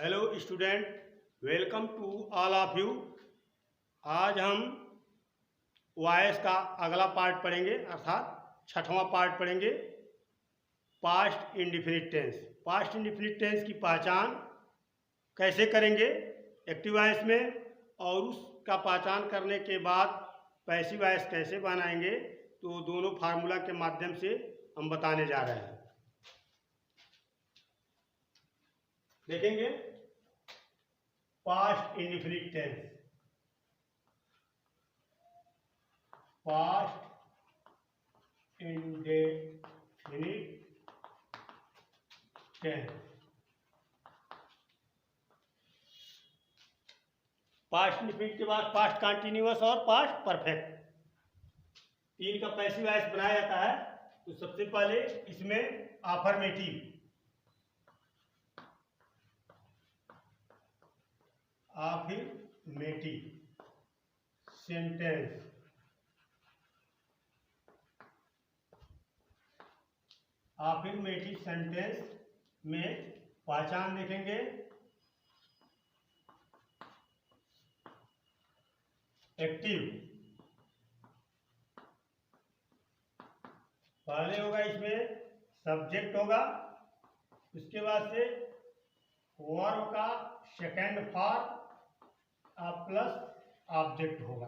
Hello student, welcome to all of you. आज हम voice का अगला पार्ट पढ़ेंगे, अर्थात छठवां पार्ट पढ़ेंगे। Past indefinite tense. Past indefinite tense की पहचान कैसे करेंगे एक्टिव वॉइस में, और उसका पहचान करने के बाद पैसिव वॉइस कैसे बनाएंगे, तो दोनों फार्मूला के माध्यम से हम बताने जा रहे हैं। देखेंगे past indefinite tense. Past indefinite tense. Past indefinite के बाद पास्ट कंटिन्यूअस और पास्ट परफेक्ट, तीन का पैसिव वॉइस बनाया जाता है। तो सबसे पहले इसमें अफर्मेटिव सेंटेंस। अफर्मेटिव सेंटेंस में पहचान देखेंगे। एक्टिव पहले होगा, इसमें सब्जेक्ट होगा, उसके बाद से वर्ब का सेकंड फॉर्म प्लस ऑब्जेक्ट होगा।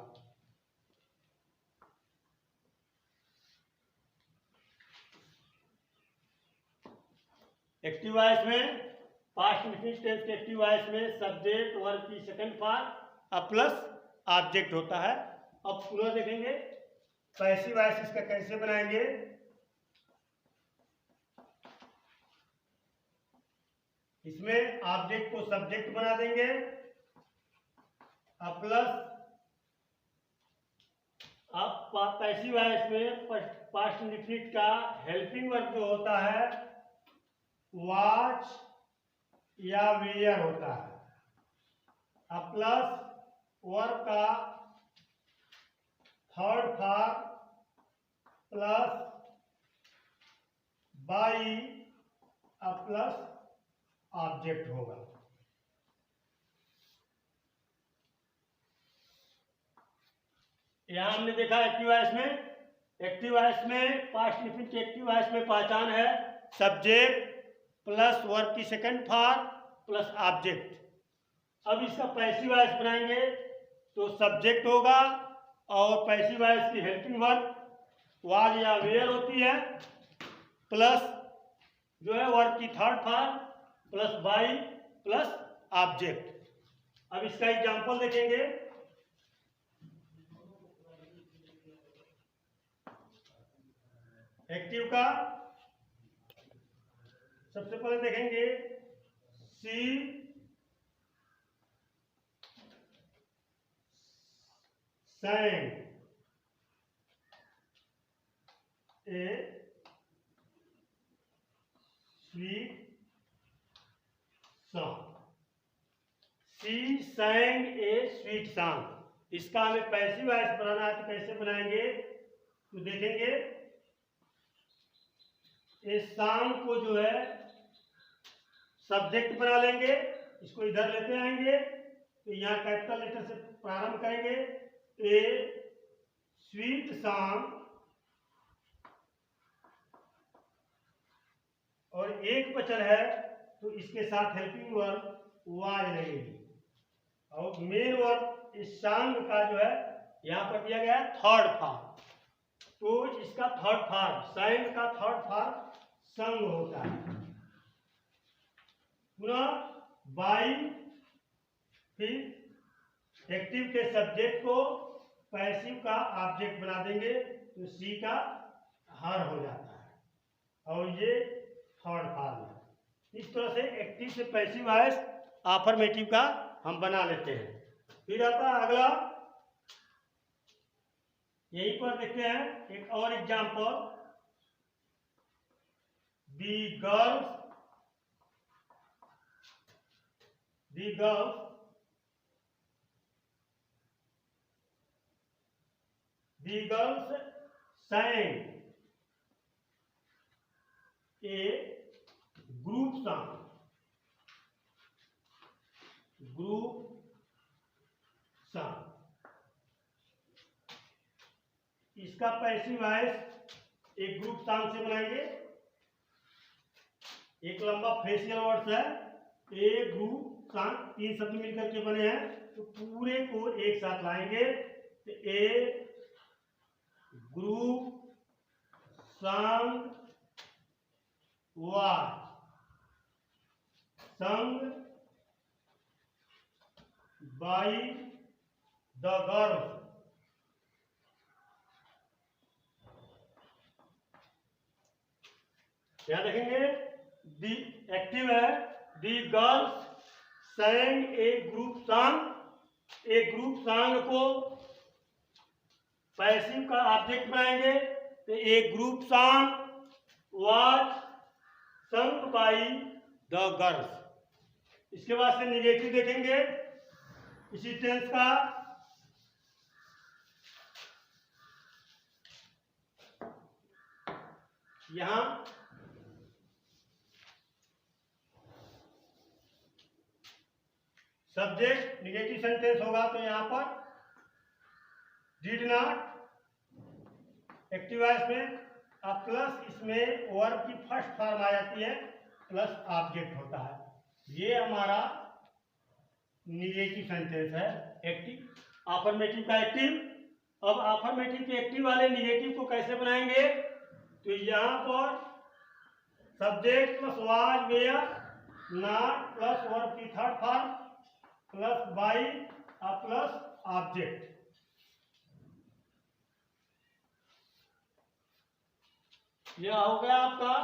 एक्टिव वॉइस में, पास्ट इंडिफिनिट टेंस के एक्टिव वॉइस में सब्जेक्ट वर्ब की सेकंड फॉर्म प्लस ऑब्जेक्ट होता है। अब पुनः देखेंगे पैसिव वॉइस इसका कैसे बनाएंगे। इसमें ऑब्जेक्ट को सब्जेक्ट बना देंगे प्लस, अब पैसिव वॉइस में पास्ट इंडिफिनिट का हेल्पिंग वर्ब जो होता है वॉच या वेयर होता है, प्लस वर्ब का third form plus by plus object होगा। यहां हमने देखा एक्टिव वॉइस में पास्ट इंडिफिनिट के एक्टिव वॉइस में पहचान है सब्जेक्ट प्लस वर्ब की सेकंड फॉर्म प्लस ऑब्जेक्ट। अब इसका पैसिव वॉइस बनाएंगे तो सब्जेक्ट होगा और पैसिव वॉइस की हेल्पिंग वर्ब वाज या वेयर होती है, प्लस जो है वर्ब की third form plus by plus object. अब इसका एग्जांपल देखेंगे। एक्टिव का सबसे पहले देखेंगे she sang a sweet song. She sang a sweet song. इसका हमें पैसिव वॉइस बनाना है तो कैसे बनाएंगे, तो देखेंगे इस सॉन्ग को जो है सब्जेक्ट बना लेंगे, इसको इधर लेते आएंगे तो यहाँ कैपिटल लेटर से प्रारंभ करेंगे। ए स्वीट सॉन्ग, और एक बचन है तो इसके साथ हेल्पिंग वर्ब वाज लगेगी, और मेन वर्ब इस सॉन्ग का जो है यहाँ पर दिया गया है थर्ड फॉर्म, तो इसका थर्ड फॉर्म सॉन्ग का थर्ड फॉर्म संग होता है। पुनः बाई, फिर एक्टिव के सब्जेक्ट को पैसिव का ऑब्जेक्ट बना देंगे तो सी का हर हो जाता है, और ये थर्ड फॉर्म है। इस तरह से एक्टिव से पैसिव वॉइस अफर्मेटिव का हम बना लेते हैं। फिर आता है अगला, यहीं पर देखते हैं एक और example. The girls sang a group song. Group song. इसका पैसिव वॉइस एक ग्रुप सम से बनाएंगे। एक लंबा फेशियल वर्ड्स है, ए ग्रुप सम, 3 शब्द मिलकर के बने हैं, तो पूरे को एक साथ लाएंगे तो ए ग्रुप संग वाज संग बाई द गर्ल्स। क्या देखेंगे, दी एक्टिव है, दी girls sang a group song. एक ग्रुप सॉन्ग को पैसिव का ऑब्जेक्ट बनाएंगे तो एक ग्रुप सॉन्ग वाज संग बाई द गर्ल्स। इसके बाद से निगेटिव देखेंगे इसी टेंस का। यहां सब्जेक्ट निगेटिव सेंटेंस होगा तो यहां पर डिड नॉट एक्टिव वॉइस में, अब प्लस इसमें वर्ब की फर्स्ट फॉर्म आ जाती है, प्लस ऑब्जेक्ट होता है। ये हमारा निगेटिव सेंटेंस है एक्टिव। अफर्मेटिव का एक्टिव। अब अफर्मेटिव के एक्टिव वाले निगेटिव को कैसे बनाएंगे, तो यहां पर subject plus was were not plus verb की third form plus by plus object. यह हो गया आपका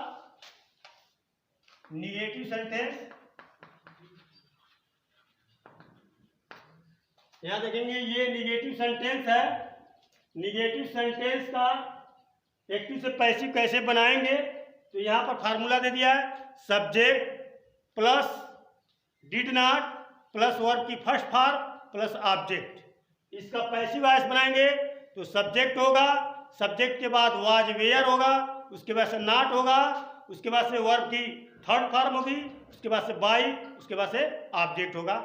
निगेटिव सेंटेंस। यहां देखेंगे ये निगेटिव सेंटेंस है। निगेटिव सेंटेंस का एक्टिव से पैसिव कैसे बनाएंगे, तो यहां पर फार्मूला दे दिया है, subject plus did not plus verb की फर्स्ट फॉर्म प्लस ऑब्जेक्ट। इसका पैसिव वॉइस बनाएंगे तो सब्जेक्ट होगा, सब्जेक्ट के बाद वाज वेयर होगा, उसके बाद से नॉट होगा, उसके बाद से वर्ब की थर्ड फॉर्म होगी, उसके बाद से बाई, उसके बाद से ऑब्जेक्ट होगा।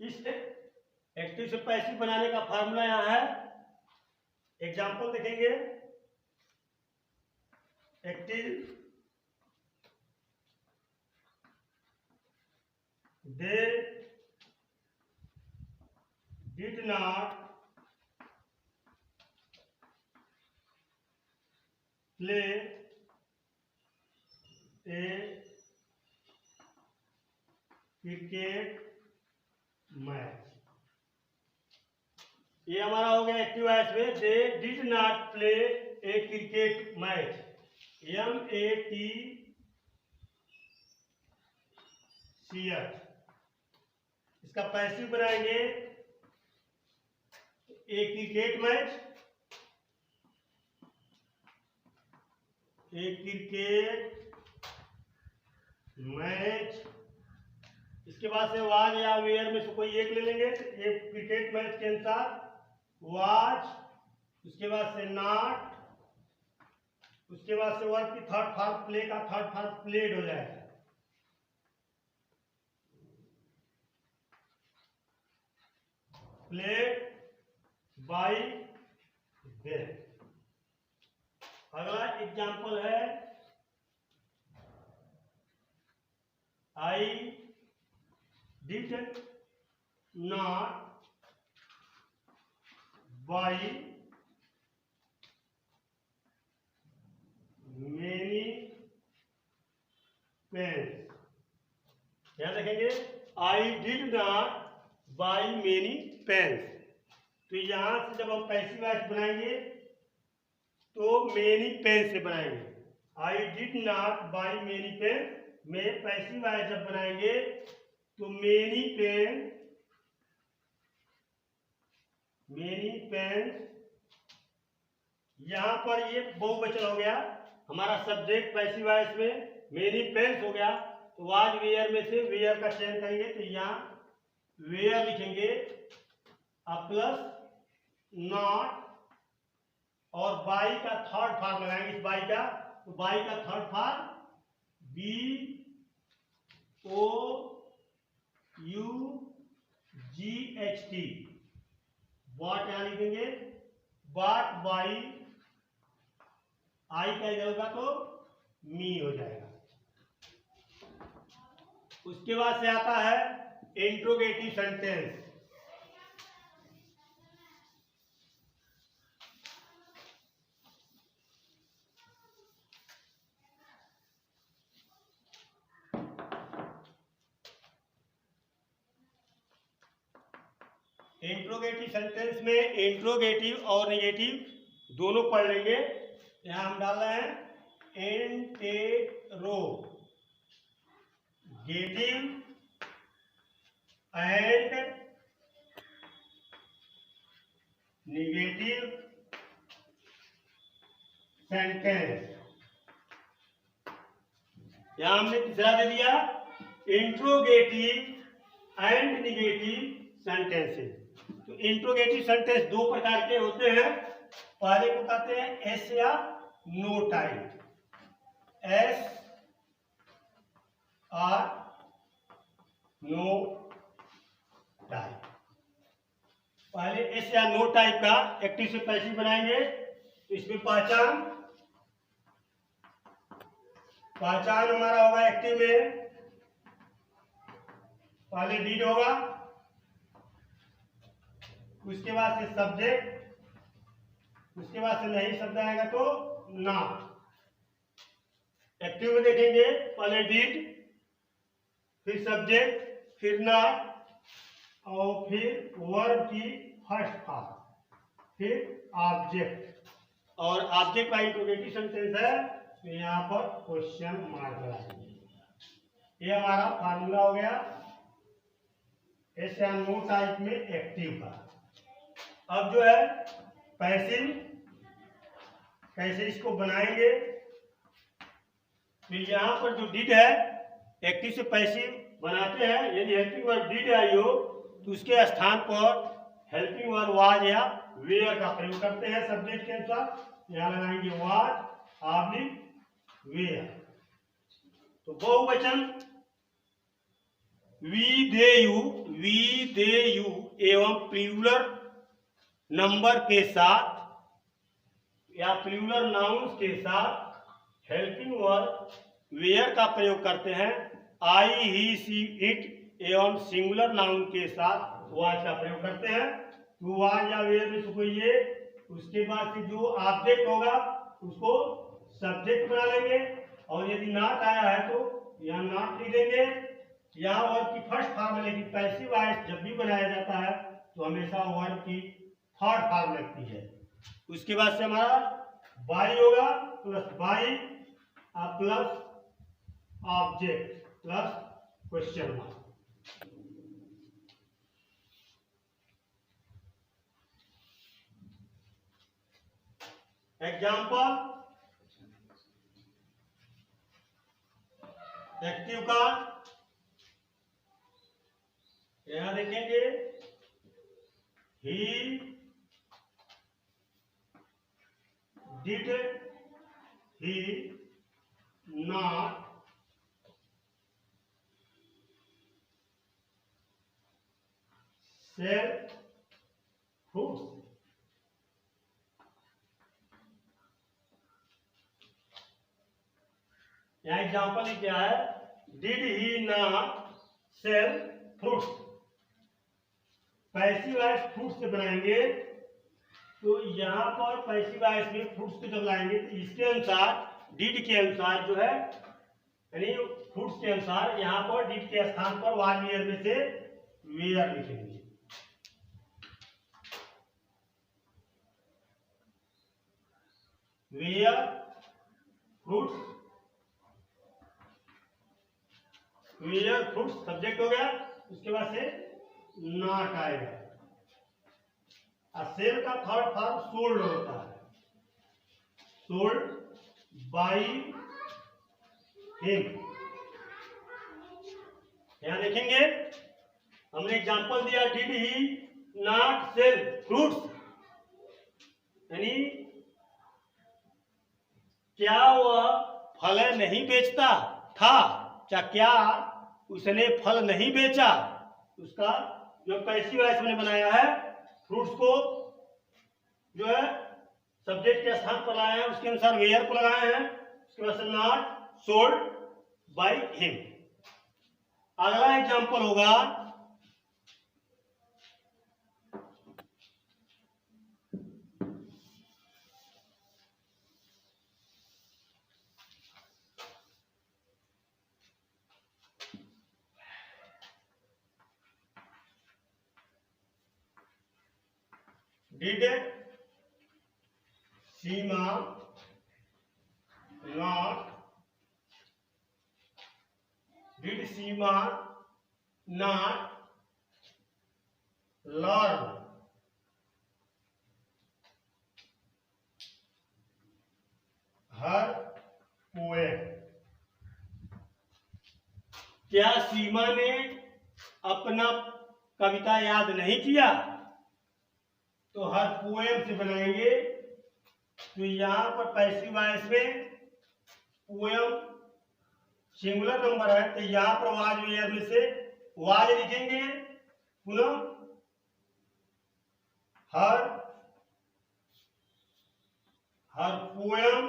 इस एक्टिव से पैसिव बनाने का फार्मूला यहां है। एग्जाम्पल देखेंगे, active they did not play A cricket match. ये हमारा हो गया एक्टिव वॉइस में, they did not play A cricket match, MATCH। इसका पैसिव बनाएंगे ए क्रिकेट मैच, ए क्रिकेट मैच। इसके बाद से वाज या वेयर में से कोई एक ले लेंगे, एक क्रिकेट मैच के अनुसार वाज, उसके बाद से नॉट, उसके बाद से वर्ब की थर्ड फॉर्म प्ले का थर्ड फॉर्म प्लेड हो जाएगा। Played by them. अगला एग्जाम्पल है, I did not buy many pens. क्या देखेंगे, I did not buy many pens. तो यहां से जब हम पैसिव वॉइस बनाएंगे तो मेनी पेन से बनाएंगे। I did not buy many pen में पैसिव वॉइस जब बनाएंगे तो मेनी पेन यहां पर ये बहुवचन हो गया। हमारा सब्जेक्ट पैसिव वॉइस में मेनी पेन्स हो गया, तो वाज वेयर में से वेयर का चयन करेंगे तो यहाँ वेयर लिखेंगे प्लस नॉट और बाई का थर्ड फॉर्म लगाएंगे इस बाई का, तो बाई का third form BOUI GHT, bought यहां लिखेंगे, बॉट बाई, आई क्या होगा तो मी हो जाएगा। उसके बाद से आता है इंट्रोगेटिव सेंटेंस। इंट्रोगेटिव सेंटेंस में इंट्रोगेटिव और नेगेटिव दोनों पढ़ लेंगे। यहां हम डाल रहे हैं इंट्रोगेटिव एंड नेगेटिव सेंटेंस। यहां हमने तीसरा दे दिया इंट्रोगेटिव एंड नेगेटिव सेंटेंसेस। तो इंट्रोगेटिव सेंटेंस दो प्रकार के होते हैं। पहले को कहते हैं एस या नो टाइप, एस और नो टाइप। पहले एस या नो टाइप का एक्टिव से पैसिव बनाएंगे। तो इसमें पहचान हमारा होगा एक्टिव में, पहले डीड होगा, उसके बाद से सब्जेक्ट, उसके बाद से नहीं शब्द आएगा तो ना। एक्टिव में देखेंगे पहले डीड, फिर सब्जेक्ट, फिर ना, और फिर वर्ब की फर्स्ट पार्ट, फिर ऑब्जेक्ट। और ऑब्जेक्ट का इंट्रोगेटिव सेंटेंस है तो यहाँ पर क्वेश्चन मार्क लगाएंगे। ये हमारा फार्मूला हो गया एस या नो टाइप में एक्टिव का। अब जो है पैसिव, कैसे इसको बनाएंगे। तो यहाँ पर जो डिड है एक्टिव से पैसिव बनाते हैं। यदि हेल्पिंग वर्ब डिड आई हो तो उसके स्थान पर हेल्पिंग वर्ब वाज या वेयर का प्रयोग करते हैं सब्जेक्ट के अनुसार। यहाँ लगाएंगे वाज ऑब्लिक वेयर। तो बहुवचन वी दे यू एवं प्लूरल नंबर के साथ या प्लूरल नाउन्स के साथ हेल्पिंग वर्ब वेयर का प्रयोग करते हैं। आई, ही, सी, इट एवं सिंगुलर नाउन के साथ वाज का प्रयोग करते हैं। तो वाज या वेयर में से कोई ये, उसके बाद से जो ऑब्जेक्ट होगा उसको सब्जेक्ट बना लेंगे। और यदि नॉट आया है तो यहाँ नॉट लिख देंगे। यहाँ वर्ब की फर्स्ट फॉर्म में, लेकिन पैसिव वॉइस जब भी बनाया जाता है तो हमेशा वर्ब की थर्ड फॉर्म लगती है। उसके बाद से हमारा बाई होगा, plus by plus object plus question mark. Example active का यहां देखेंगे ही did he not sell fruits. यहाँ एग्जाम्पल क्या है, did he not sell fruits. Passive voice fruits से बनाएंगे तो यहाँ पर पैसिव वॉइस में फ्रूट्स को जब लाएंगे तो इसके अनुसार डिड के अनुसार जो है, यानी फ्रूट्स के अनुसार यहाँ पर डिड के स्थान पर वाज वेयर में से वेयर लिखेंगे। Were fruits, were fruits subject हो गया। उसके बाद से नॉट आएगा। सेल का थर्ड फॉर्म सोल्ड होता है, सोल्ड बाई हिम। यहां देखेंगे हमने एग्जांपल दिया did he not sell fruits, यानी क्या वह फल नहीं बेचता था, क्या उसने फल नहीं बेचा। उसका जो पैसिव वॉइस मैंने बनाया है, फ्रूट्स को जो है सब्जेक्ट के स्थान पर लाए हैं, उसके अनुसार वेयर को लगाए हैं, उसके बाद से नॉट सोल्ड बाय हिम। अगला एग्जांपल होगा did Seema not learn her poem. क्या सीमा ने अपना कविता याद नहीं किया? तो हर पोएम से बनाएंगे। तो यहां पर पैसिव वॉइस में पोएम सिंगुलर नंबर है, तो यहां पर वाज वेयर में से वाज लिखेंगे, पुनः हर पोएम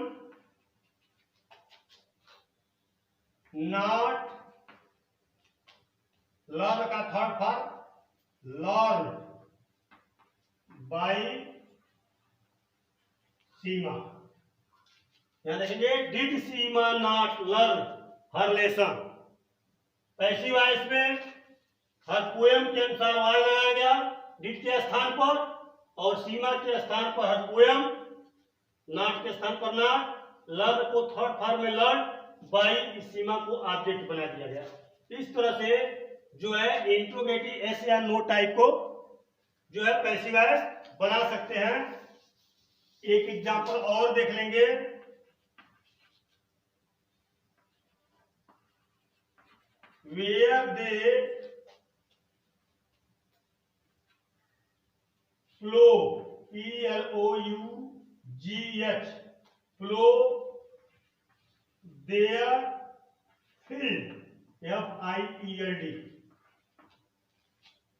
नॉट लर्न का थर्ड फॉर्म लर्न बाय सीमा। यहां देखेंगे did Seema not learn her lesson. Passive voice में हर पोएम के अनुसार वाज लगाया गया डिड के स्थान पर, और सीमा के स्थान पर हर पोएम, नॉट के स्थान पर नॉट, लर्न को थर्ड फॉर्म में लर्न, बाय इस सीमा को ऑब्जेक्ट बना दिया गया। इस तरह से जो है इंट्रोगेटिव एस या नो टाइप को जो है पैसिव वॉइस बना सकते हैं। एक एग्जांपल और देख लेंगे। Were they plough PLOUGH plough their field FIELD।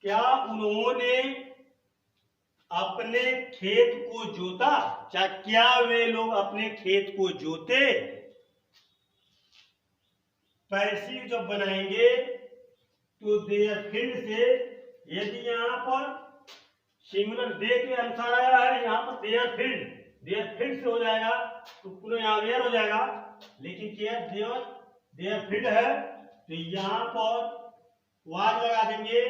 क्या उन्होंने अपने खेत को जोता? क्या वे लोग अपने खेत को जोते? पैसिव जब बनाएंगे तो देयर फील्ड से, यदि यहां पर सिंगुलर दे के अनुसार आया है, यहां पर देयर फील्ड से हो जाएगा, तो पूरा यहां वेयर हो जाएगा। लेकिन क्या देयर फील्ड है, तो यहां पर वाज लगा देंगे।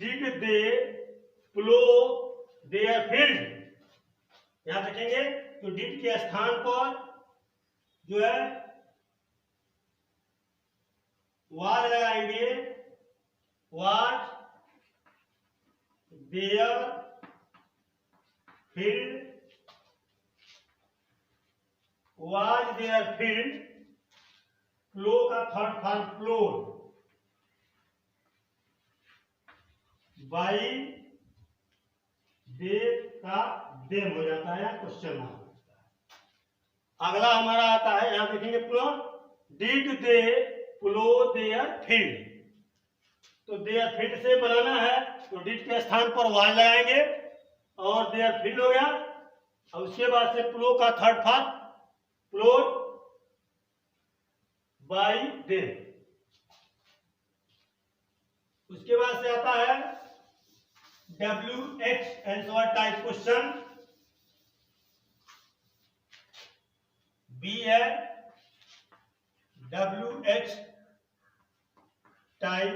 Did they plough their field, यहां देखेंगे तो डिड के स्थान पर जो है वाज लगाएंगे, was their field, was their field, flow का थर्ड फॉर्म फ्लोर, बाई दे का देम हो जाता है, क्वेश्चन मार्क। अगला हमारा आता है, यहां देखेंगे पुनः did they plough their field. तो देयर फील्ड से बनाना है, तो डिड के स्थान पर वाज लगाएंगे और देयर फील्ड हो गया। और उसके बाद से प्लो का third form ploughed by them. उसके बाद से आता है WH answer type question. B है WH type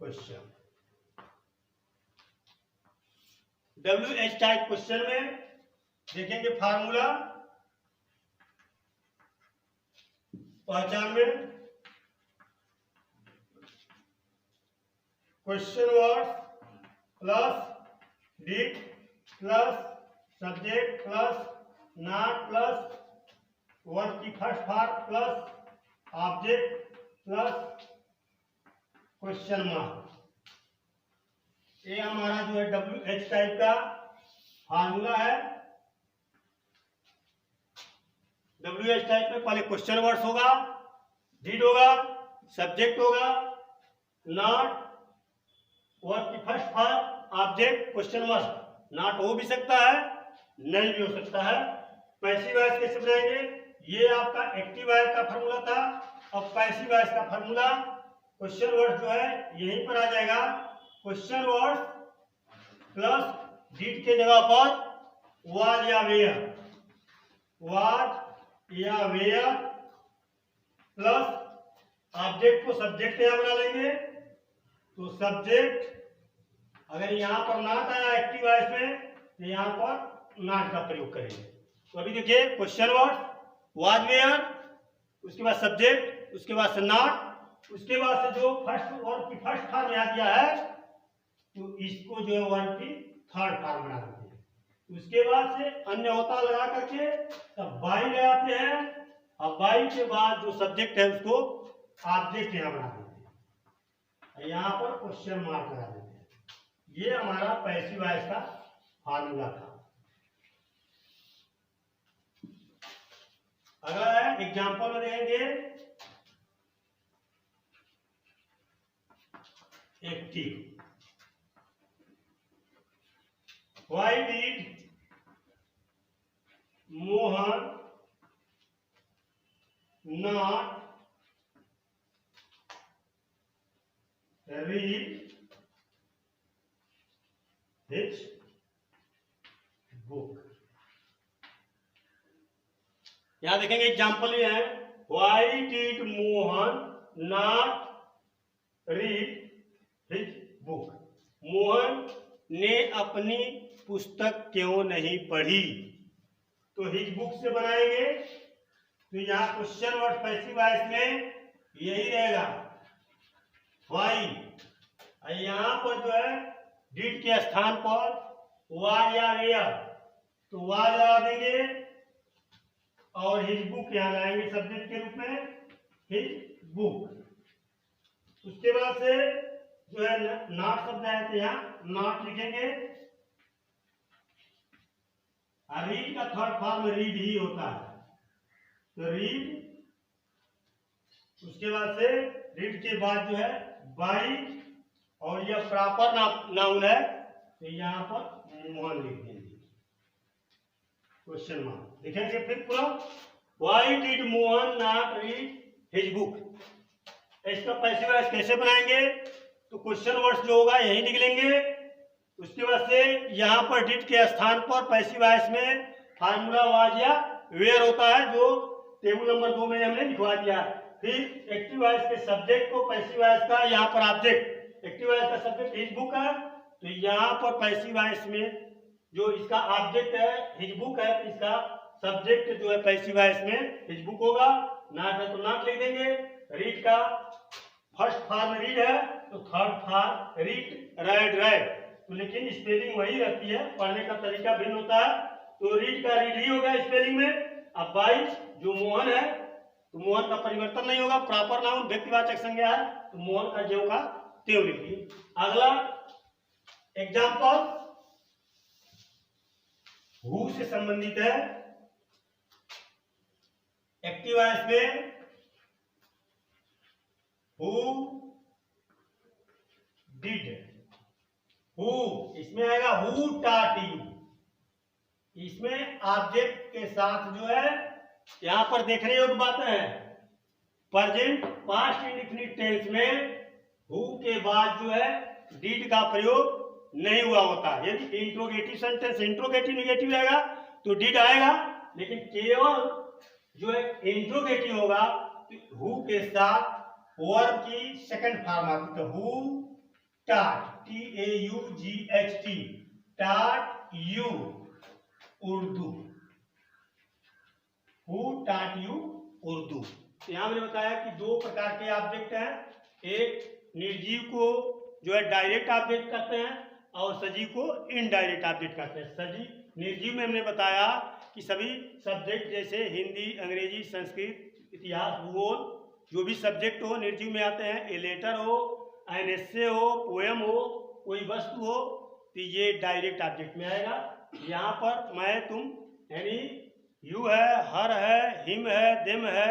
question. WH type question में देखेंगे फार्मूला पहचान में, question word plus did plus subject plus not plus word की first form plus object plus question mark. ये हमारा जो है WH टाइप का फार्मूला है। WH टाइप में पहले क्वेश्चन वर्ड्स होगा, डिड होगा, सब्जेक्ट होगा, नॉट, वर्ब की first form, object, question word. Not हो भी सकता है, नहीं भी हो सकता है। पैसिव वॉइस कैसे बनाएंगे? ये आपका एक्टिव वॉइस का फार्मूला था। अब पैसिव वॉइस का फार्मूला क्वेश्चन वर्ड जो है यहीं पर आ जाएगा। क्वेश्चन वर्ड प्लस डिड के जगह पर वाज या वेयर, वाज या वेयर प्लस ऑब्जेक्ट को सब्जेक्ट यहां बना लेंगे। तो सब्जेक्ट अगर यहां पर नॉट आया एक्टिव वॉइस में तो यहां पर नॉट का प्रयोग करेंगे। तो अभी देखिए क्वेश्चन वर्ड वाज वेयर, उसके बाद सब्जेक्ट, उसके बाद से नॉट, उसके बाद से जो फर्स्ट वर्ब की फर्स्ट फॉर्म यहां दिया है तो इसको जो है वर्ब की थर्ड फॉर्म बना देते हैं। उसके बाद से अन्य होता लगा करके तब बाई लगाते हैं। अब बाई के बाद जो सब्जेक्ट है उसको ऑब्जेक्ट यहां बना देते हैं, यहां पर क्वेश्चन मार्क लगा देते हैं। ये हमारा पैसिव वॉइस का फार्मूला था। अगला एग्जांपल में देखेंगे active. Why did Mohan not read his book? यहां देखेंगे एग्जाम्पल ये है, Why did Mohan not read his book? Mohan ने अपनी पुस्तक क्यों नहीं पढ़ी? तो हिज बुक से बनाएंगे। तो यहाँ क्वेश्चन वर्ड पैसिव वॉइस में यही रहेगा व्हाई। यहाँ पर जो है डिड के स्थान पर वाज या वेयर, तो वाज लगा देंगे और हिज बुक यहाँ लाएंगे सब्जेक्ट के रूप में, हिज बुक। उसके बाद से जो है नॉट शब्द है तो यहाँ नॉट लिखेंगे। रीड का थर्ड फॉर्म रीड ही होता है, तो रीड। उसके बाद से रीड के बाद जो है बाई, और यह प्रॉपर नाउन है तो यहाँ पर मोहन लिख देंगे क्वेश्चन मार्क। देखेंगे फिर पूरा, why did Mohan not read his book. इसका पैसिव वॉइस कैसे बनाएंगे? तो क्वेश्चन वर्ड्स जो होगा यही लिख लेंगे। उसके बाद से यहाँ पर डिड के स्थान पर पैसिव वॉइस में फार्मूला वाज या वेयर होता है, जो टेबल नंबर 2 में हमने लिखवा दिया। फिर एक्टिव वॉइस के सब्जेक्ट को पैसिव वॉइस का यहाँ पर ऑब्जेक्ट, एक्टिव वॉइस का सब्जेक्ट हिज बुक है, तो यहाँ पर पैसिव वॉइस में जो इसका ऑब्जेक्ट है हिज बुक है, तो इसका सब्जेक्ट जो है पैसिव वॉइस में हिज बुक होगा। नॉट है तो नॉट लिख देंगे। रीड का फर्स्ट फॉर्म रीड है तो third form read, right right, तो लेकिन स्पेलिंग वही रहती है, पढ़ने का तरीका भिन्न होता है। तो रीड का रीड ही होगा स्पेलिंग में। अब बाई जो मोहन है तो मोहन का परिवर्तन नहीं होगा, प्रॉपर नाउन व्यक्तिवाचक संज्ञा है, तो मोहन का ज्यों का त्यों लिखिए। अगला एग्जाम्पल हु से संबंधित है। एक्टिव वॉइस में हु डिड, हु इसमें आएगा हु टॉट यू। इसमें ऑब्जेक्ट के साथ जो है यहां पर देखने योग्य बातें हैं। प्रेजेंट पास्ट इंडेफिनिट टेंस में हु के बाद जो है डिड का प्रयोग नहीं हुआ होता। यदि इंट्रोगेटिव सेंटेंस इंट्रोगेटिव निगेटिव रहेगा तो डिड आएगा, लेकिन केवल जो है इंट्रोगेटिव होगा तो हु के साथ वर्ब की सेकंड फॉर्म आती है। Who taught, TAUGHT, taught you Urdu, who taught you Urdu. यहां मैंने बताया कि दो प्रकार के ऑब्जेक्ट हैं, एक निर्जीव को जो है डायरेक्ट ऑब्जेक्ट कहते हैं और सजीव को इनडायरेक्ट ऑब्जेक्ट कहते हैं। सजीव निर्जीव में हमने बताया कि सभी सब्जेक्ट जैसे हिंदी, अंग्रेजी, संस्कृत, इतिहास, भूगोल, जो भी सब्जेक्ट हो निर्जीव में आते हैं। ए लेटर हो, एन एस्से हो, पोएम हो, कोई वस्तु हो, तो ये डायरेक्ट ऑब्जेक्ट में आएगा। यहाँ पर मैं तुम यानी यू है, हर है, हिम है, देम है,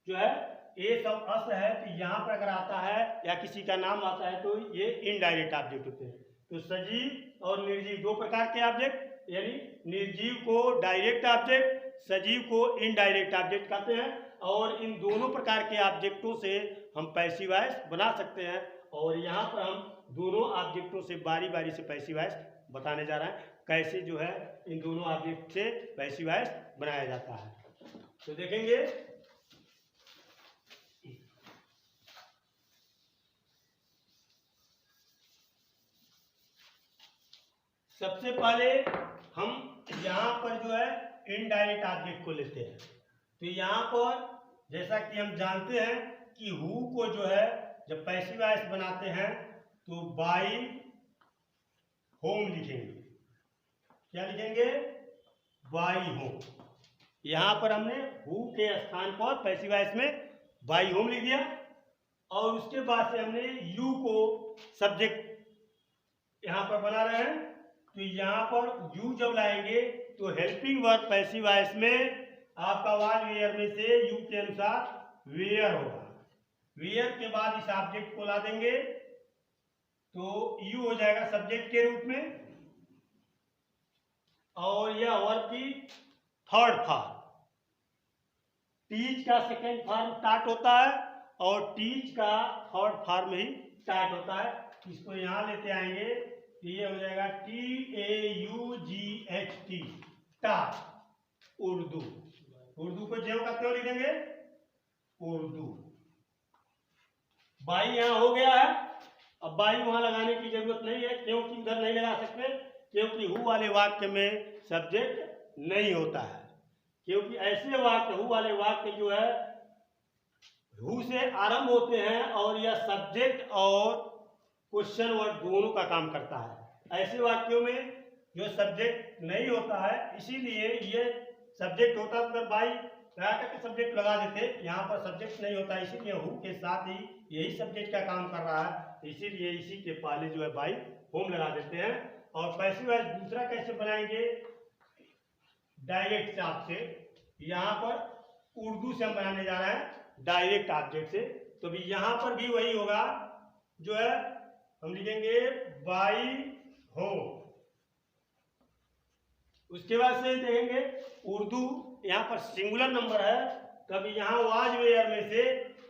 जो है ये सब अस है। तो यहाँ पर अगर आता है या किसी का नाम आता है तो ये इनडायरेक्ट ऑब्जेक्ट होते हैं। तो सजीव और निर्जीव दो प्रकार के ऑब्जेक्ट, यानी निर्जीव को डायरेक्ट ऑब्जेक्ट, सजीव को इनडायरेक्ट ऑब्जेक्ट कहते हैं। और इन दोनों प्रकार के ऑब्जेक्टों से हम पैसिव वॉइस बना सकते हैं। और यहाँ पर हम दोनों ऑब्जेक्टों से बारी बारी से पैसिव वॉइस बताने जा रहे हैं, कैसे जो है इन दोनों ऑब्जेक्ट से पैसिव वॉइस बनाया जाता है। तो देखेंगे सबसे पहले हम यहाँ पर जो है इनडायरेक्ट ऑब्जेक्ट को लेते हैं। तो यहाँ पर जैसा कि हम जानते हैं कि हु को जो है जब पैसिव वॉइस बनाते हैं तो बाई होम लिखेंगे। क्या लिखेंगे? By home. यहाँ पर हमने हु के स्थान पर पैसिव वॉइस में बाई होम लिख दिया। और उसके बाद से हमने यू को सब्जेक्ट यहाँ पर बना रहे हैं। तो यहाँ पर यू जब लाएंगे तो हेल्पिंग वर्ब पैसिव वॉइस में आपका वाज वेयर में से यू के अनुसार वेयर होगा। वेयर के बाद इस ऑब्जेक्ट को ला देंगे तो यू हो जाएगा सब्जेक्ट के रूप में। और यह वर्ब की थर्ड फॉर्म, टीच का सेकेंड फॉर्म स्टार्ट होता है और टीच का थर्ड फॉर्म ही स्टार्ट होता है। इसको यहाँ लेते आएंगे तो ये हो जाएगा TAUGHT, टाट, उर्दू। उर्दू को जेव का क्यों लिखेंगे? उर्दू। बाई यहाँ हो गया है। अब बाई वहां लगाने की जरूरत नहीं है, क्योंकि उधर नहीं लगा सकते, क्योंकि हु वाले वाक्य में सब्जेक्ट नहीं होता है। क्योंकि ऐसे वाक्य, हु वाले वाक्य जो है हु से आरंभ होते हैं और यह सब्जेक्ट और क्वेश्चन वर्ड दोनों का काम करता है। ऐसे वाक्यों में जो सब्जेक्ट नहीं होता है, इसीलिए ये सब्जेक्ट होता है तो बाई लगा करके सब्जेक्ट लगा देते। यहाँ पर सब्जेक्ट नहीं होता, इसीलिए हु के साथ ही यही सब्जेक्ट का काम कर रहा है, इसीलिए इसी के पहले जो है बाई होम लगा देते हैं। और पैसिव वॉइस दूसरा कैसे बनाएंगे? डायरेक्ट चाप से। यहाँ पर उर्दू से हम बनाने जा रहे हैं डायरेक्ट ऑब्जेक्ट से। तो भी यहाँ पर भी वही होगा, जो है हम लिखेंगे बाई होम। उसके बाद से देखेंगे उर्दू, यहाँ पर सिंगुलर नंबर है, तब यहाँ वाज वेयर में से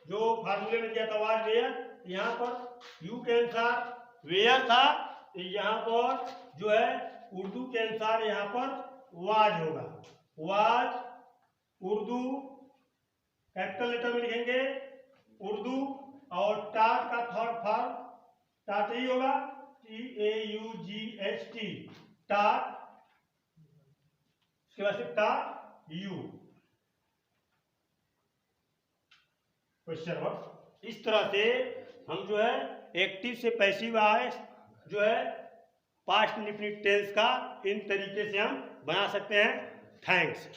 जो फार्मूले में दिया था वाज वेयर, यहाँ पर यू के अनुसार वेयर था, यहाँ पर जो है उर्दू के अनुसार यहाँ पर वाज होगा। वाज उर्दू कैपिटल लेटर में लिखेंगे उर्दू। और टाट का थर्ड फॉर्म टाट ही होगा, TAUGHT, टाट। उसके बाद से टाट यू, क्वेश्चन वर्ड। इस तरह से हम जो है एक्टिव से पैसिव वॉइस जो है पास्ट इंडेफिनिट टेंस का इन तरीके से हम बना सकते हैं। थैंक्स।